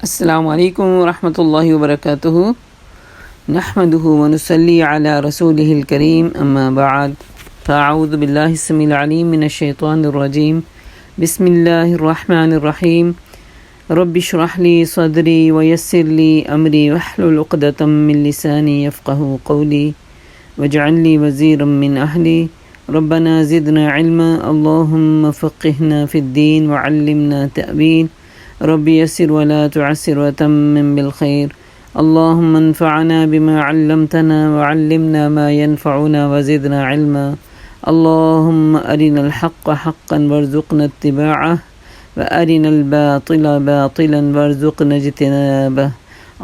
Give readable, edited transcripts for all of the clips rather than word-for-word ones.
السلام علیکم ورحمۃ اللہ وبرکاتہ نحمده ونصلی علی رسوله الکریم اما بعد فاعوذ باللہ السمیع العلیم من الشیطان الرجیم بسم اللہ الرحمن الرحیم رب اشرح لی صدری ویسر لی امری واحلل عقدۃ من لسانی یفقهوا قولی واجعل لی وزیرا من اہلی ربنا زدنا علما اللہم فقہنا فی الدین وعلمنا تأویل رب یسر ولا تعسر وتمم بالخیر اللهم انفعنا بما علمتنا وعلمنا ما ينفعنا وزدنا علما اللهم أرنا الحق حقا وارزقنا اتباعه وأرنا الباطل باطلا وارزقنا اجتنابه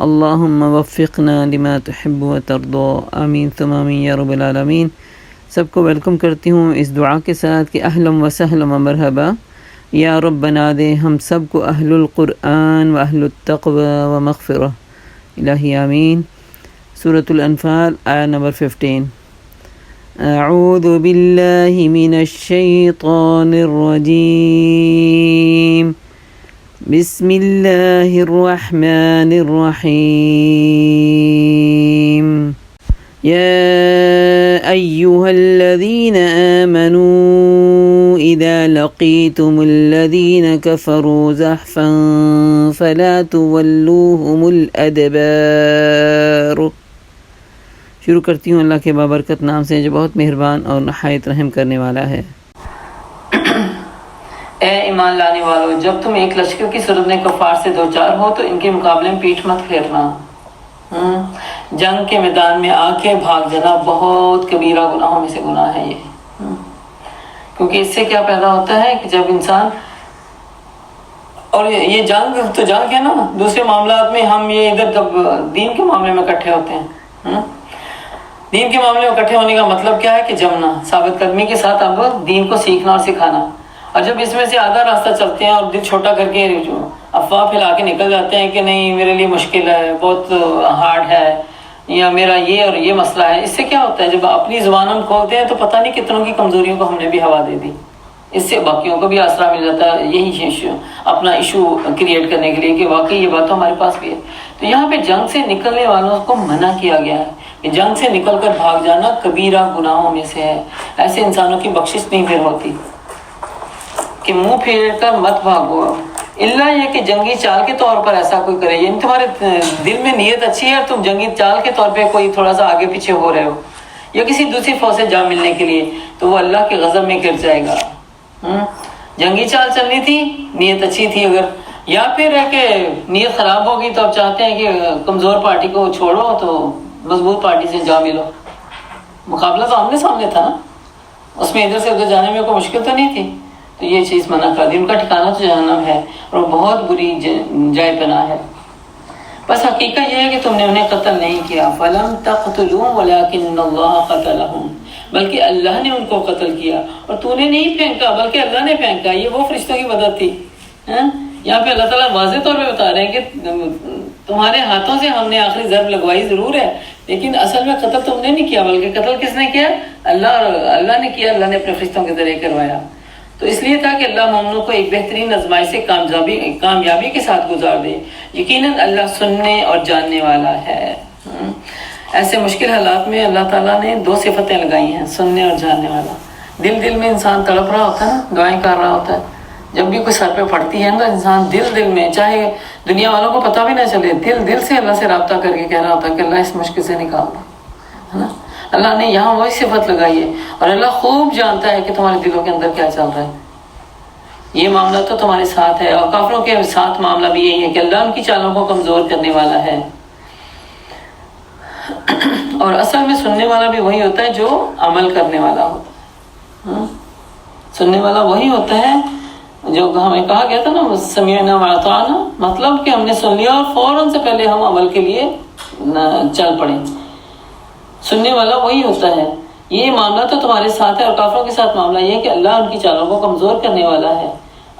اللهم وفقنا لما تحب وترضى آمین ثم آمین یا رب العالمین۔ سب کو ویلکم کرتی ہوں اس دعا کے ساتھ کہ اہلا و سہلا و مرحبا، یا رب بنا دے ہم سب کو اہل القرآن و اہل التقوی و مغفرہ، الہی آمین۔ سورۃ الانفال آیہ نمبر 15۔ اعوذ باللہ من الشیطان الرجیم بسم اللہ الرحمن الرحیم یا ایہا الذین آمنوا اذا لقیتم الذین کفروا زحفا فلا تولوہم الادبار۔ شروع کرتی ہوں اللہ کے بابرکت نام سے جو بہت مہربان اور نہایت رحم کرنے والا ہے۔ اے ایمان لانے والو، جب تم ایک لشکر کی صورت میں کفار سے دوچار ہو تو ان کے مقابلے میں پیٹھ مت پھیرنا۔ جنگ کے میدان میں آ کے بھاگ جانا بہت کبیرہ گناہوں میں سے گناہ ہے یہ، کیونکہ اس سے کیا پیدا ہوتا ہے کہ جب انسان، اور یہ جنگ تو جنگ ہے نا، دوسرے معاملات میں ہم یہ ادھر جب دین کے معاملے میں اکٹھے ہوتے ہیں، دین کے معاملے میں اکٹھے ہونے کا مطلب کیا ہے کہ جمنا، ثابت قدمی کے ساتھ اب دین کو سیکھنا اور سکھانا۔ اور جب اس میں سے آدھا راستہ چلتے ہیں اور دل چھوٹا کر کے افواہ پھیلا کے نکل جاتے ہیں کہ نہیں میرے لیے مشکل ہے، بہت ہارڈ ہے، یا میرا یہ اور یہ مسئلہ ہے، اس سے کیا ہوتا ہے جب اپنی زبان ہم کھولتے ہیں تو پتہ نہیں کتنوں کی کمزوریوں کو ہم نے بھی ہوا دے دی، اس سے باقیوں کو بھی آسرا مل جاتا ہے یہی اپنا ایشو کریٹ کرنے کے لیے کہ واقعی یہ بات تو ہمارے پاس بھی ہے۔ تو یہاں پہ جنگ سے نکلنے والوں کو منع کیا گیا ہے کہ جنگ سے نکل کر بھاگ جانا کبیرہ گناہوں میں سے ہے، ایسے انسانوں کی بخشش نہیں پھر ہوتی کہ منہ پھیر کر مت بھاگو، الا یہ کہ جنگی چال کے طور پر ایسا کوئی کرے، یعنی تمہارے دل میں نیت اچھی ہے اور تم جنگی چال کے طور پہ کوئی تھوڑا سا آگے پیچھے ہو رہے ہو یا کسی دوسری فوج سے جا ملنے کے لیے، تو وہ اللہ کے غضب میں گر جائے گا۔ جنگی چال چلنی تھی، نیت اچھی تھی اگر، یا پھر ہے کہ نیت خراب ہوگی تو اب چاہتے ہیں کہ کمزور پارٹی کو چھوڑو تو مضبوط پارٹی سے جا ملو۔ مقابلہ تو آمنے سامنے تھا نا، اس میں ادھر سے ادھر جانے میں کوئی مشکل تو نہیں تھی، تو یہ چیز منع کر دی۔ ان کا ٹھکانہ تو جہنم ہے اور وہ بہت بری جائے پناہ ہے۔ بس حقیقت یہ ہے کہ تم نے انہیں قتل نہیں کیا، فَلَمْ تَقْتُلُوا وَلَكِنَّ اللَّهَ قَتَلَهُمْ، بلکہ اللہ نے ان کو قتل کیا اور تو نے نہیں پھینکا بلکہ اللہ نے پھینکا۔ یہ وہ فرشتوں کی مدد تھی۔ یہاں پہ اللہ تعالیٰ واضح طور پہ بتا رہے ہیں کہ تمہارے ہاتھوں سے ہم نے آخری ضرب لگوائی ضرور ہے، لیکن اصل میں قتل تم نے نہیں کیا، بلکہ قتل کس نے کیا؟ اللہ نے کیا، اللہ نے اپنے فرشتوں کے ذریعے کروایا۔ تو اس لیے تھا کہ اللہ مومنوں کو ایک بہترین آزمائش سے کامیابی کے ساتھ گزار دے۔ یقیناً اللہ سننے اور جاننے والا ہے۔ ایسے مشکل حالات میں اللہ تعالیٰ نے دو صفتیں لگائی ہیں، سننے اور جاننے والا۔ دل میں انسان تڑپ رہا ہوتا ہے نا، دعائیں کر رہا ہوتا ہے، جب بھی کوئی سر پہ پڑتی ہے نا انسان دل میں، چاہے دنیا والوں کو پتہ بھی نہ چلے، دل سے اللہ سے رابطہ کر کے کہہ رہا ہوتا ہے کہ اللہ اس مشکل سے نکال دو، ہے نا۔ اللہ نے یہاں وہی صفت لگائی ہے، اور اللہ خوب جانتا ہے کہ تمہارے دلوں کے اندر کیا چل رہا ہے۔ یہ معاملہ تو تمہارے ساتھ ہے، اور کافروں کے ساتھ معاملہ بھی یہی ہے کہ اللہ ان کی چالوں کو کمزور کرنے والا ہے۔ اور اصل میں سننے والا بھی وہی ہوتا ہے جو عمل کرنے والا ہوتا ہے۔ سننے والا وہی ہوتا ہے جو ہمیں کہا گیا تھا نا، سمعنا واطعنا، مطلب کہ ہم نے سن لیا اور فوراً سے پہلے ہم عمل کے لیے چل پڑیں۔ سننے والا وہی ہوتا ہے۔ یہ معاملہ تو تمہارے ساتھ ہے، اور کافروں کے ساتھ معاملہ یہ ہے کہ اللہ ان کی چالوں کو کمزور کرنے والا ہے۔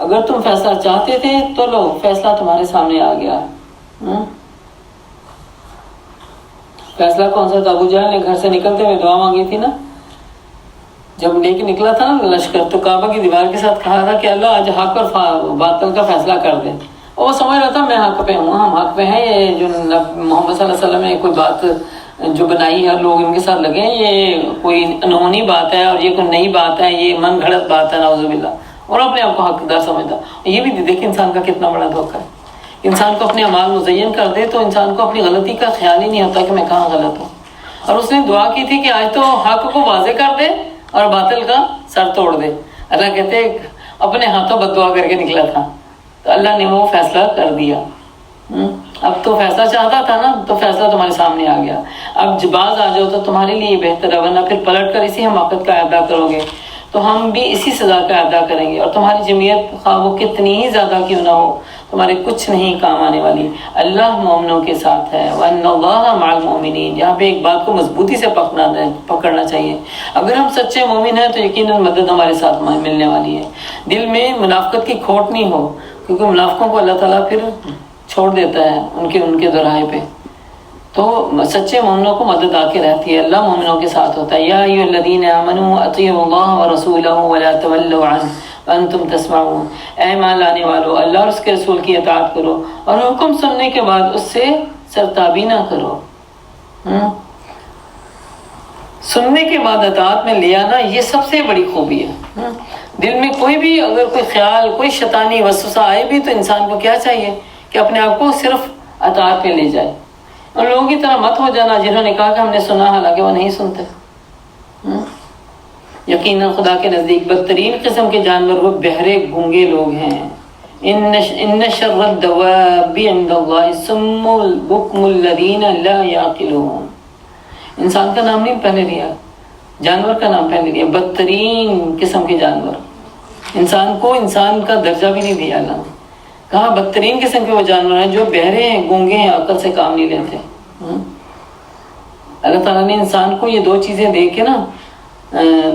اگر تم فیصلہ چاہتے تھے تو لو، فیصلہ تمہارے سامنے آ گیا۔ فیصلہ کون سا تھا؟ ابو جہل نے گھر سے نکلتے ہوئے دعا مانگی تھی نا، جب لے کے نکلا تھا نا لشکر، تو کعبہ کی دیوار کے ساتھ کہا تھا کہ اللہ آج حق اور باطل کا فیصلہ کر دے۔ وہ سمجھ رہا تھا میں حق پہ ہوں، ہم حق پہ ہیں، یہ جو محمد صلی اللہ علیہ وسلم نے کوئی بات جو بنائی ہے لوگ ان کے ساتھ لگے ہیں، یہ کوئی انہونی بات ہے اور یہ کوئی نئی بات ہے، یہ من گھڑت بات ہے، نعوذ باللہ، اور اپنے آپ کو حقدار سمجھتا۔ یہ بھی دیکھیں انسان کا کتنا بڑا دھوکہ ہے، انسان کو اپنے اعمال مزین کر دے تو انسان کو اپنی غلطی کا خیال ہی نہیں ہوتا کہ میں کہاں غلط ہوں۔ اور اس نے دعا کی تھی کہ آج تو حق کو واضح کر دے اور باطل کا سر توڑ دے۔ اللہ کہتے اپنے ہاتھوں بد دعا کر کے نکلا تھا، تو اللہ نے وہ فیصلہ کر دیا۔ اب تو فیصلہ چاہتا تھا نا، تو فیصلہ تمہارے سامنے آ گیا، اب جباز آ جاؤ تو تمہارے لیے بہتر ہے، ورنہ پھر پلٹ کر اسی حماقت کا ادا کرو گے تو ہم بھی اسی سزا کا ادا کریں گے، اور تمہاری جمعیت خواہ وہ کتنی ہی زیادہ کیوں نہ ہو تمہارے کچھ نہیں کام آنے والی۔ اللہ مومنوں کے ساتھ ہے، وَأَنَّ اللَّهَ مَعَ الْمُؤْمِنِينَ۔ یہاں پہ ایک بات کو مضبوطی سے پکڑنا چاہیے، اگر ہم سچے مومن ہیں تو یقیناً مدد ہمارے ساتھ ملنے والی ہے۔ دل میں منافقت کی کھوٹ نہیں ہو، کیونکہ منافقوں کو اللہ تعالیٰ پھر چھوڑ دیتا ہے ان کے دراہے پہ، تو سچے مومنوں کو مدد آ کے رہتی ہے، اللہ مومنوں کے ساتھ ہوتا ہے۔ یا ایھا الذین آمنوا اطیعوا اللہ ورسولہ ولا تولوا عنہ وانتم تسمعون۔ اے ایمان لانے والو، اللہ اور اس کے رسول کی اطاعت کرو اور حکم سننے کے بعد اس سے سرتابی نہ کرو۔ سننے کے بعد اطاعت میں لے آنا، یہ سب سے بڑی خوبی ہے۔ دل میں کوئی بھی اگر کوئی خیال، کوئی شیطانی وسوسہ آئے بھی تو انسان کو کیا چاہیے کہ اپنے آپ کو صرف اطاعت میں لے جائے، اور لوگوں کی طرح مت ہو جانا جنہوں نے کہا کہ ہم نے سنا حالانکہ وہ نہیں سنتے۔ یقیناً خدا کے نزدیک بدترین قسم کے جانور وہ بہرے گونگے لوگ ہیں۔ ان شر الدواب عند اللہ الصم البکم الذین لا یعقلون۔ انسان کا نام نہیں پہلے لیا، جانور کا نام پہلے لیا، بدترین قسم کے جانور۔ انسان کو انسان کا درجہ بھی نہیں دیا اللہ نے، کہا بدترین قسم کے وہ جانور ہیں جو بہرے ہیں، گونگے ہیں، عقل سے کام نہیں لیتے۔ اللہ تعالیٰ نے انسان کو یہ دو چیزیں دے کے نا،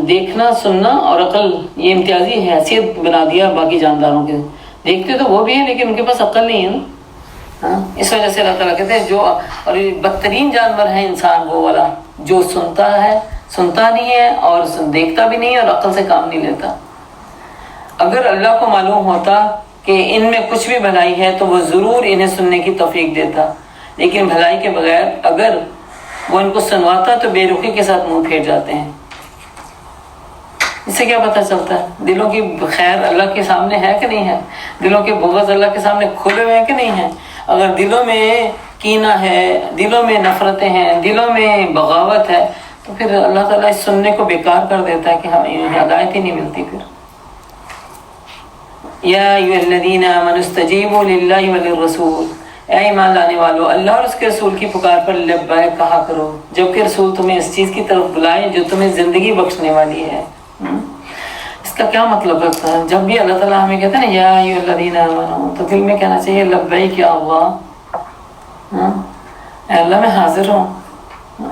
دیکھنا، سننا اور عقل، یہ امتیازی حیثیت بنا دیا باقی جانداروں کے۔ دیکھتے تو وہ بھی ہیں لیکن ان کے پاس عقل نہیں ہے نا، اس وجہ سے اللہ تعالیٰ کہتے ہیں جو، اور بدترین جانور ہے انسان وہ والا جو سنتا نہیں ہے اور دیکھتا بھی نہیں ہے اور عقل سے کام نہیں لیتا۔ اگر اللہ کو معلوم ہوتا کہ ان میں کچھ بھی بھلائی ہے تو وہ ضرور انہیں سننے کی توفیق دیتا، لیکن بھلائی کے بغیر اگر وہ ان کو سنواتا تو بے رخی کے ساتھ منہ پھیر جاتے ہیں۔ اس سے کیا پتہ چلتا ہے دلوں کی خیر اللہ کے سامنے ہے کہ نہیں ہے، دلوں کے بغض اللہ کے سامنے کھلے ہوئے ہیں کہ نہیں ہیں۔ اگر دلوں میں کینہ ہے، دلوں میں نفرتیں ہیں، دلوں میں بغاوت ہے، تو پھر اللہ تعالیٰ اس سننے کو بیکار کر دیتا ہے کہ ہمیں ہدایت ہی نہیں ملتی۔ پھر یا ایھا الذین آمنوا استجیبوا للہ وللرسول، اے ایمان لانے والو، اللہ اور اس کے رسول کی پکار پر لبیک کہا کرو جبکہ رسول تمہیں اس چیز کی طرف بلائے جو تمہیں زندگی بخشنے والی ہے۔ اس کا کیا مطلب ہے؟ جب بھی اللہ تعالیٰ ہمیں کہتے ہیں نا یا ایھا الذین آمنوا، تو دل میں کہنا چاہیے لبیک یا اللہ، اے اللہ میں حاضر ہوں۔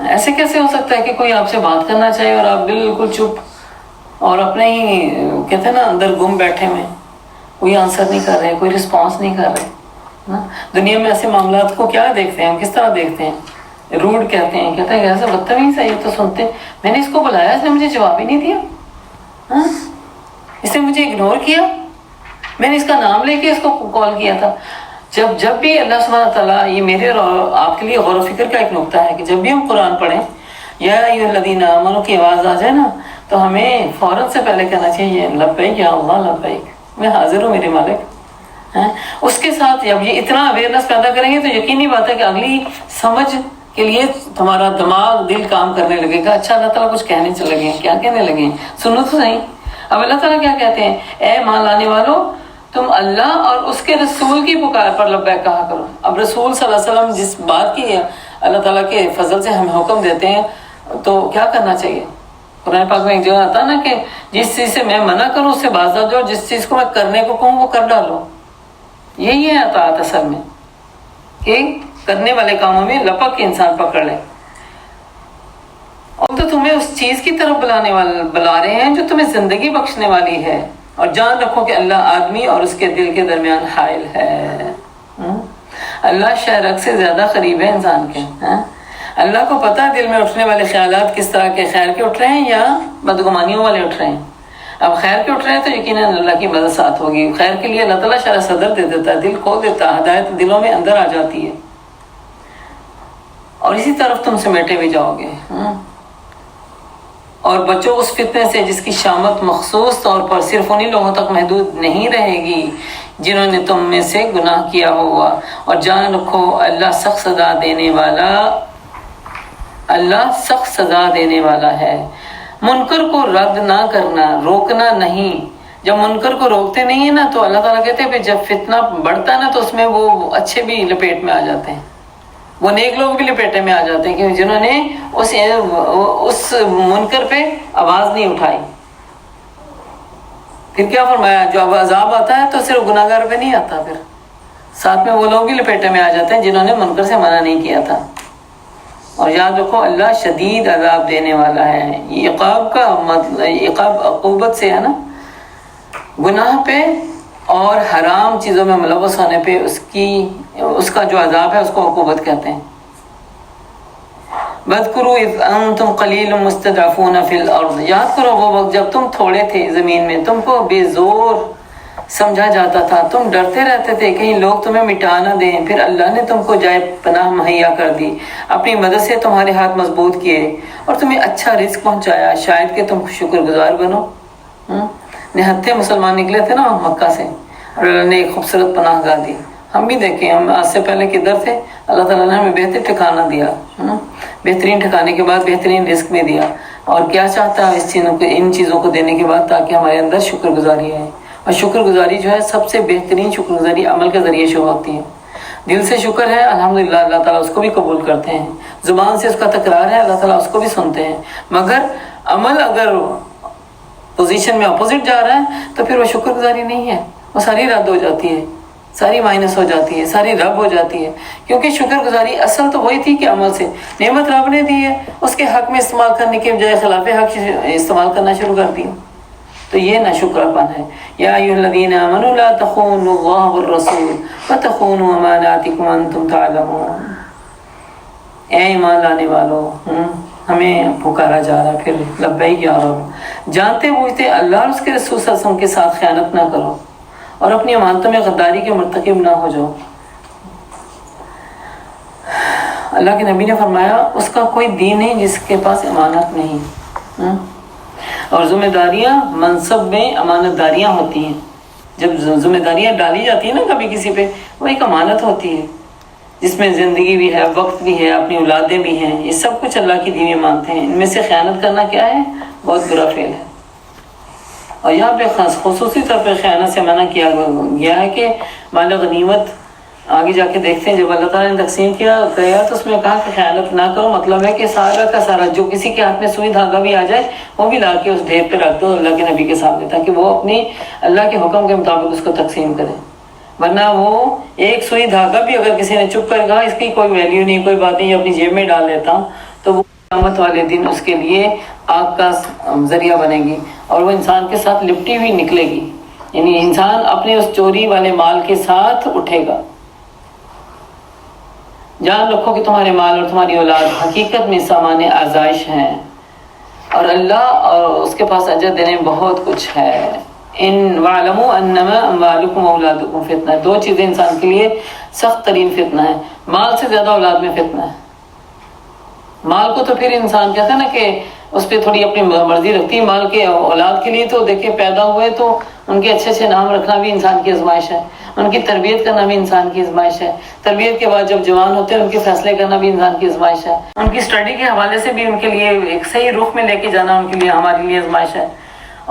ایسے کیسے ہو سکتا ہے کہ کوئی آپ سے بات کرنا چاہیے اور آپ بالکل چپ اور اپنے ہی کہتے ہیں نا اندر گم بیٹھے ہوئے، کوئی آنسر نہیں کر رہے، کوئی رسپانس نہیں کر رہے۔ دنیا میں ایسے معاملات کو کیا دیکھتے ہیں ہم، کس طرح دیکھتے ہیں؟ روڈ کہتے ہیں، کہتے ہیں ایسا بدتمیز ہے یہ تو سنتے، میں نے اس کو بلایا، اس نے مجھے جواب ہی نہیں دیا، اس نے مجھے اگنور کیا، میں نے اس کا نام لے کے اس کو کال کیا تھا۔ جب بھی اللہ سبحانہ تعالیٰ، یہ میرے اور آپ کے لیے غور و فکر کا ایک نقطہ ہے کہ جب بھی ہم قرآن پڑھیں یا ایھا الذین آمنوا کی آواز آ جائے نا تو ہمیں فوراً سے پہلے کہنا چاہیے لبیک یا اللہ، لبیک، میں حاضر ہوں میرے مالک۔ اس کے ساتھ جب یہ اتنا اویئرنیس پیدا کریں گے تو یقینی بات ہے کہ اگلی سمجھ کے لیے تمہارا دماغ، دل کام کرنے لگے گا۔ اچھا اللہ تعالیٰ کچھ کہنے چلے لگے ہیں، کیا کہنے لگے ہیں، سنو تو صحیح۔ اب اللہ تعالیٰ کیا کہتے ہیں؟ اے مان لانے والو، تم اللہ اور اس کے رسول کی پکار پر لبیک کہا کرو۔ اب رسول صلی اللہ علیہ وسلم جس بات کی اللہ تعالیٰ کے فضل سے ہمیں حکم دیتے ہیں تو کیا کرنا چاہیے؟ قرآن پاک میں ایک جگہ آتا نا کہ جس چیز سے میں منع کروں اس سے باز آ جاؤ، جس چیز کو میں کرنے کو کہوں وہ کر ڈالو۔ یہی ہے اطاعت اصل میں، کہ کرنے والے کاموں میں لپک کے انسان پکڑ لے۔ اور تو تمہیں اس چیز کی طرف بلا رہے ہیں جو تمہیں زندگی بخشنے والی ہے، اور جان رکھو کہ اللہ آدمی اور اس کے دل کے درمیان حائل ہے۔ اللہ شہرک سے زیادہ قریب ہے انسان کے۔ اللہ کو پتہ ہے دل میں اٹھنے والے خیالات کس طرح کے، خیر کے اٹھ رہے ہیں یا بدگمانیوں والے اٹھ رہے ہیں۔ اب خیر کے اٹھ رہے ہیں تو یقیناً اللہ کی مدد ساتھ ہوگی. خیر کے لیے اللہ تعالیٰ شرح صدر دے دیتا ہے، دل کھول دیتا ہے، ہدایت دلوں میں اندر آ جاتی ہے اور اسی طرف تم سمیٹے بھی جاؤ گے. اور بچو اس فتنے سے جس کی شامت مخصوص طور پر صرف انہی لوگوں تک محدود نہیں رہے گی جنہوں نے تم میں سے گناہ کیا ہوگا. اور جان رکھو اللہ سخت سزا دینے والا ہے. منکر کو رد نہ کرنا، روکنا نہیں. جب منکر کو روکتے نہیں ہیں نا تو اللہ تعالیٰ کہتے ہیں جب فتنہ بڑھتا ہے نا تو اس میں وہ اچھے بھی لپیٹ میں آ جاتے ہیں، وہ نیک لوگ بھی لپیٹے میں آ جاتے ہیں، کہ جنہوں نے اس منکر پہ آواز نہیں اٹھائی. پھر کیا فرمایا، جو اب عذاب آتا ہے تو صرف گناہ گار پہ نہیں آتا، پھر ساتھ میں وہ لوگ بھی لپیٹے میں آ جاتے ہیں جنہوں نے منکر سے منع نہیں کیا تھا. اور یاد رکھو اللہ شدید عذاب دینے والا ہے. یہ عقاب کا مطلب عقاب عقوبت سے ہے نا، گناہ پہ اور حرام چیزوں میں ملوث ہونے پہ اس کا جو عذاب ہے اس کو عقوبت کہتے ہیں. وَاذْكُرُوا إِذْ أَنْتُمْ قَلِيلٌ مُسْتَضْعَفُونَ فِي الْأَرْضِ، یاد کرو وہ وقت جب تم تھوڑے تھے زمین میں، تم کو بے زور سمجھا جاتا تھا، تم ڈرتے رہتے تھے کہیں لوگ تمہیں مٹا نہ دیں. پھر اللہ نے تم کو جائے پناہ مہیا کر دی، اپنی مدد سے تمہارے ہاتھ مضبوط کیے اور تمہیں اچھا رزق پہنچایا، شاید کہ تم شکر گزار بنو. نہتے مسلمان نکلے تھے نا مکہ سے اور اللہ نے ایک خوبصورت پناہ گاہ دی. ہم بھی دیکھیں ہم آج سے پہلے کدھر تھے، اللہ تعالیٰ نے ہمیں بہتر ٹھکانہ دیا، بہترین ٹھکانے کے بعد بہترین رزق بھی دیا. اور کیا چاہتا ہے ان چیزوں کو دینے کے بعد، تاکہ ہمارے اندر شکر گزاری ہے. اور شکر گزاری جو ہے سب سے بہترین شکر گزاری عمل کے ذریعے شروع ہوتی ہے. دل سے شکر ہے الحمدللہ، اللہ تعالیٰ اس کو بھی قبول کرتے ہیں. زبان سے اس کا تکرار ہے، اللہ تعالیٰ اس کو بھی سنتے ہیں. مگر عمل اگر پوزیشن میں اپوزٹ جا رہا ہے تو پھر وہ شکر گزاری نہیں ہے، وہ ساری رد ہو جاتی ہے، ساری مائنس ہو جاتی ہے، ساری رب ہو جاتی ہے. کیونکہ شکر گزاری اصل تو وہی تھی کہ عمل سے نعمت رب نے دی ہے، اس کے حق میں استعمال کرنے کے بجائے خلاف حق استعمال کرنا شروع کر دی، تو یہ نہ شکراپن ہے. یا ایھا الذین آمنوا لا تخونوا اللہ والرسول وتخونوا اماناتکم وانتم تعلمون. اے ایمان لانے والو، ہمیں پکارا جا رہا پھر لبیک یا رب، جانتے بوجھتے اللہ اور اس کے رسول صلی اللہ علیہ وسلم کے ساتھ خیانت نہ کرو اور اپنی امانتوں میں غداری کے مرتکب نہ ہو جاؤ. اللہ کے نبی نے فرمایا اس کا کوئی دین نہیں جس کے پاس امانت نہیں. اور ذمہ داریاں منصب میں امانت داریاں ہوتی ہیں. جب ذمہ داریاں ڈالی جاتی ہیں نا کبھی کسی پہ، وہ ایک امانت ہوتی ہے جس میں زندگی بھی ہے، وقت بھی ہے، اپنی اولادیں بھی ہیں. یہ سب کچھ اللہ کی دی ہوئی مانتے ہیں. ان میں سے خیانت کرنا کیا ہے؟ بہت برا فعل ہے. اور یہاں پہ خصوصی طور پہ خیانت سے منع کیا گیا ہے کہ مال غنیمت آگے جا کے دیکھتے ہیں جب اللہ تعالیٰ نے تقسیم کیا تو اس میں کہا کہ خیانت نہ کرو. مطلب ہے کہ سارا کا سارا جو کسی کے ہاتھ میں سوئی دھاگا بھی آ جائے وہ بھی لا کے اس ڈھیر پہ رکھ دو اللہ کے نبی کے سامنے، تاکہ وہ اپنی اللہ کے حکم کے مطابق اس کو تقسیم کرے. ورنہ وہ ایک سوئی دھاگا بھی اگر کسی نے چپ کر کہا اس کی کوئی ویلیو نہیں، کوئی بات نہیں، اپنی جیب میں ڈال لیتا ہوں، تو وہ قیامت والے دن اس کے لیے آگ کا ذریعہ بنے گی اور وہ انسان کے ساتھ لپٹی ہوئی نکلے گی. یعنی انسان اپنے اس چوری والے مال کے ساتھ اٹھے گا. جان رکھو کہ تمہارے مال اور تمہاری اولاد حقیقت میں سامان آزائش ہیں اور اللہ اور اس کے پاس اجر دینے میں بہت کچھ ہے. ان وعلموا انما اموالکم واولادکم فتنہ. دو چیزیں انسان کے لیے سخت ترین فتنہ ہے. مال سے زیادہ اولاد میں فتنہ ہے. مال کو تو پھر انسان کہتا ہے نا کہ اس پہ تھوڑی اپنی مرضی رکھتی ہے. مال کے اولاد کے لیے تو دیکھیں پیدا ہوئے تو ان کے اچھے اچھے نام رکھنا بھی انسان کی آزمائش ہے، ان کی تربیت کرنا بھی انسان کی آزمائش ہے. تربیت کے بعد جب جوان ہوتے ہیں ان کے فیصلے کرنا بھی انسان کی آزمائش ہے. ان کی اسٹڈی کے حوالے سے بھی ان کے لیے ایک صحیح رخ میں لے کے جانا ان کے لیے ہمارے لیے آزمائش ہے.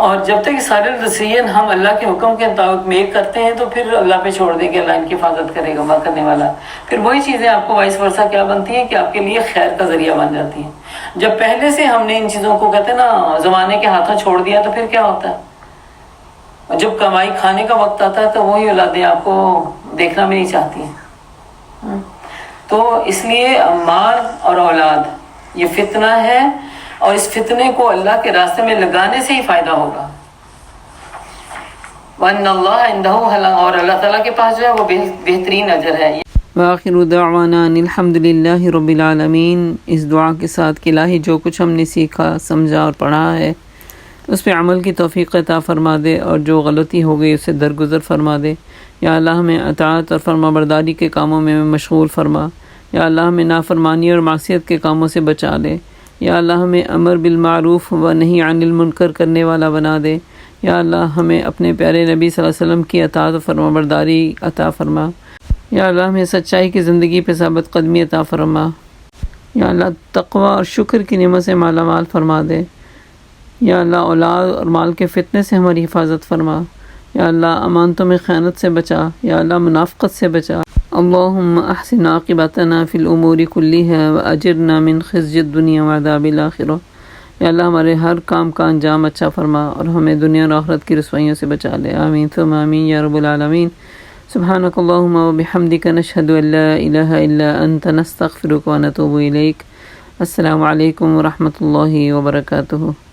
اور جب تک سارے ڈسیزن ہم اللہ کے حکم کے مطابق میک کرتے ہیں تو پھر اللہ پہ چھوڑ دیں کہ اللہ ان کی حفاظت کرے گا، وہ کرنے والا. پھر وہی چیزیں آپ کو وائس ورثہ کیا بنتی ہیں کہ آپ کے لیے خیر کا ذریعہ بن جاتی ہیں. جب پہلے سے ہم نے ان چیزوں کو کہتے ہیں نا زمانے کے ہاتھوں چھوڑ دیا تو پھر کیا ہوتا ہے؟ جب کمائی کھانے کا وقت آتا ہے تو وہی اولادیں آپ کو دیکھنا بھی نہیں چاہتی ہیں. تو اس لیے مال اور اولاد یہ فتنہ ہے اور اس فتنے کو اللہ کے راستے میں لگانے سے ہی فائدہ ہوگا. وَأَنَّ اللَّهَ عِنْدَهُ، اور اللہ تعالیٰ کے پاس جو ہے وہ بہترین اجر ہے. وآخر دعوانا الحمدللہ رب العالمین. اس دعا کے ساتھ کہ الہی جو کچھ ہم نے سیکھا سمجھا اور پڑھا ہے اس پہ عمل کی توفیق عطا فرما دے، اور جو غلطی ہو گئی اسے درگزر فرما دے۔ یا اللہ ہمیں اطاعت اور فرما برداری کے کاموں میں مشغول فرما۔ یا اللہ ہمیں نافرمانی اور معصیت کے کاموں سے بچا لے۔ یا اللہ ہمیں امر بالمعروف و نہی عن المنکر کرنے والا بنا دے۔ یا اللہ ہمیں اپنے پیارے نبی صلی اللہ علیہ وسلم کی اطاعت و فرما برداری عطا فرما۔ یا اللہ ہمیں سچائی کی زندگی پہ ثابت قدمی عطا فرما۔ یا اللہ تقوی اور شکر کی نعمت سے مالا مال فرما دے۔ یا اللہ اولاد اور مال کے فتنے سے ہماری حفاظت فرما۔ یا اللہ امانتوں میں خیانت سے بچا۔ یا اللہ منافقت سے بچا۔ اللہم احسن عاقبتنا فی الامور کلیہا واجرنا من خزی الدنیا وعذاب الآخرہ۔ یا اللہ ہمارے ہر کام کا انجام اچھا فرما اور ہمیں دنیا اور آخرت کی رسوائیوں سے بچا لے۔ آمین ثم آمین یا رب العالمین۔ سبحانک اللہم وبحمدک نشہد ان لا الہ الا انت نستغفرک ونتوب الیک۔ السلام علیکم ورحمۃ اللہ وبرکاتہ۔